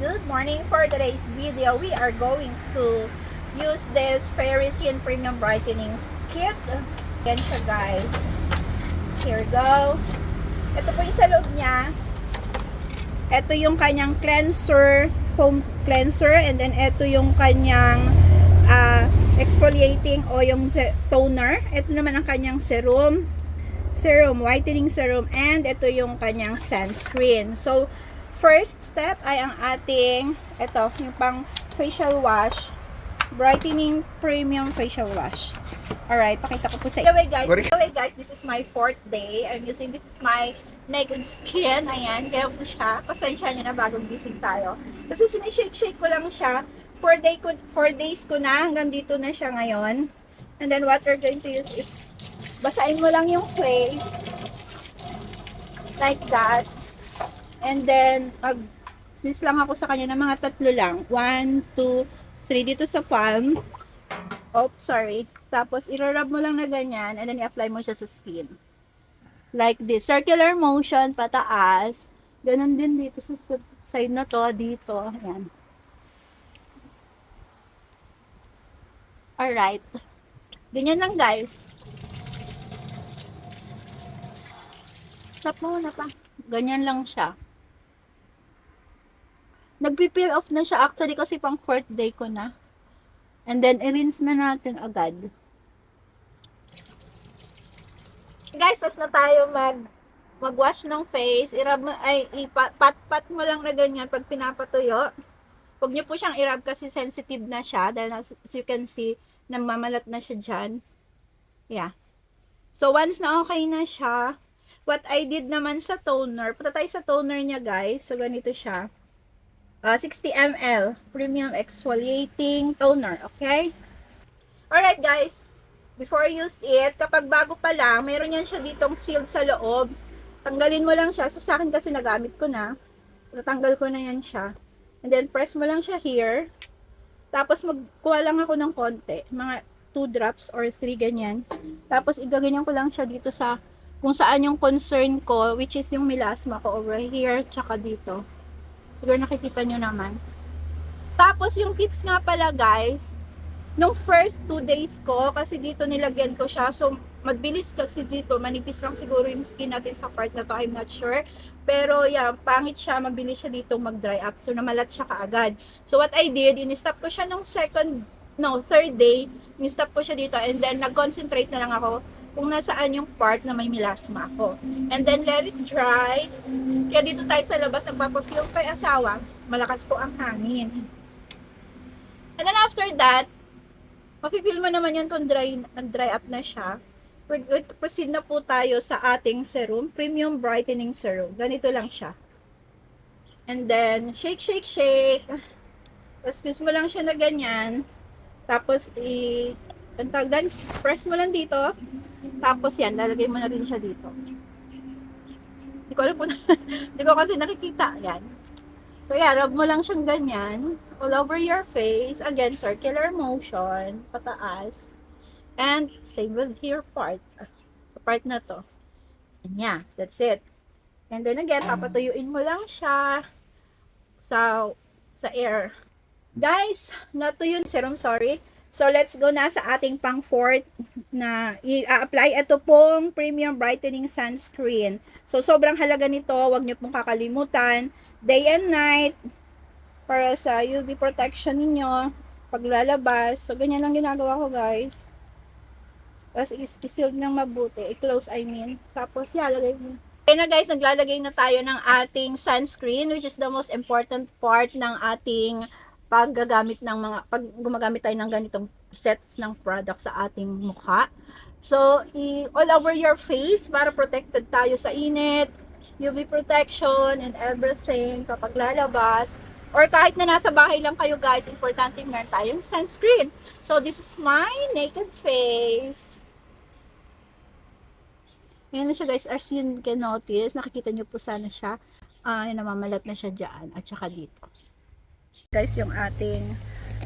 good morning. For today's video, we are going to use this Ferrician Premium Brightening Kit. Yan siya guys. Here we go. Ito po yung sa loob niya. Ito yung kanyang cleanser, foam cleanser, and then ito yung kanyang exfoliating o yung toner. Ito naman ang kanyang serum, whitening serum, and ito yung kanyang sunscreen. So, first step ay ang ating, ito, yung pang facial wash, brightening premium facial wash. Alright, pakita ko po sa inyo. Anyway guys, this is my 4th day. This is my naked skin. Ayan, kaya po siya. Pasensya nyo na bagong gising tayo. Kasi sinishake-shake ko lang siya. 4 days ko na, hanggang dito na siya ngayon. And then what we're going to use is, basahin mo lang yung face. Like that. And then, mag-swiss lang ako sa kanya ng mga 3 lang. 1, 2, 3 dito sa palm. Oh, sorry. Tapos, irarub mo lang na ganyan and then i-apply mo siya sa skin. Like this. Circular motion, pataas. Ganon din dito sa side na to, dito. Ayan. Alright. Ganyan lang, guys. Stop mo na pa. Ganyan lang siya. Nagpi-peel off na siya actually kasi pang 4th day ko na. And then, i-rinse na natin agad. Guys, tas na tayo mag-wash ng face. I-rub mo, pat-pat mo lang na ganyan pag pinapatuyo. Huwag nyo po siyang i-rub kasi sensitive na siya. Dahil as you can see, namamalat na siya dyan. Yeah. So, once na okay na siya, what I did naman sa toner, punta tayo sa toner niya guys. So, ganito siya. 60 ml premium exfoliating toner, okay? Alright guys, before you use it, kapag bago pa lang, meron yan siya ditong sealed sa loob. Tanggalin mo lang siya. So sa akin kasi nagamit ko na. Natanggal ko na yan siya. And then press mo lang siya here. Tapos magkuha lang ako ng konti. Mga 2 drops or 3 ganyan. Tapos igaganyan ko lang siya dito sa kung saan yung concern ko, which is yung melasma ko over here, tsaka dito. Siguro nakikita nyo naman. Tapos, yung tips nga pala guys, nung first 2 days ko, kasi dito nilagyan ko siya. So, magbilis kasi dito. Manipis lang siguro yung skin natin sa part na to. I'm not sure. Pero, yeah, pangit siya. Mabilis siya dito mag-dry up. So, namalat siya kaagad. So, what I did, in-stop ko siya nung 3rd day. In-stop ko siya dito. And then, nag-concentrate na lang ako kung nasaan yung part na may melasma ako. And then, let it dry. Kaya dito tayo sa labas, nagpapafilm kay asawa. Malakas po ang hangin. And then, after that, mapipil mo naman yan kung nag-dry up na siya. Proceed na po tayo sa ating serum, Premium Brightening Serum. Ganito lang siya. And then, shake, shake, shake. Tapos, squeeze mo lang siya na ganyan. Tapos, press mo lang dito. Tapos yan, lalagay mo na rin siya dito. Hindi ko alam po hindi ko kasi nakikita. Yan. So yeah, rub mo lang siyang ganyan. All over your face. Again, circular motion. Pataas. And same with here part. Sa part na to. And yeah, that's it. And then again, papatuyuin mo lang siya sa air. Guys, natuyo yung serum, sorry. So, let's go na sa ating pang 4th na i-apply. Ito pong Premium Brightening Sunscreen. So, sobrang halaga nito. Huwag nyo pong kakalimutan. Day and night. Para sa UV protection ninyo. Paglalabas. So, ganyan lang ginagawa ko, guys. Tapos, i-sealed ng mabuti. I-close, I mean. Tapos, lagay mo. Okay na guys, naglalagay na tayo ng ating sunscreen, which is the most important part ng ating pag gumagamit tayo ng ganitong sets ng product sa ating mukha. So, all over your face para protected tayo sa init, UV protection, and everything kapag lalabas. Or kahit na nasa bahay lang kayo guys, importante meron tayong sunscreen. So, this is my naked face. Ngayon na siya guys, as you can notice, nakikita nyo po sana siya, namamalat na siya dyan, at saka dito. Guys, yung ating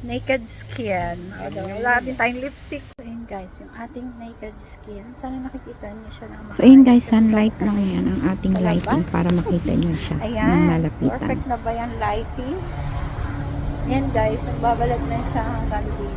naked skin. Wala din tayong lipstick. Ayun guys, yung ating naked skin. Sana nakikita niyo siya ng So ayun guys, sunlight lang yan ang ating lighting para makita niyo siya ng ayan, lalapitan. perfect na ba yan lighting? Yan guys, nagbabalat na siya hanggang dito.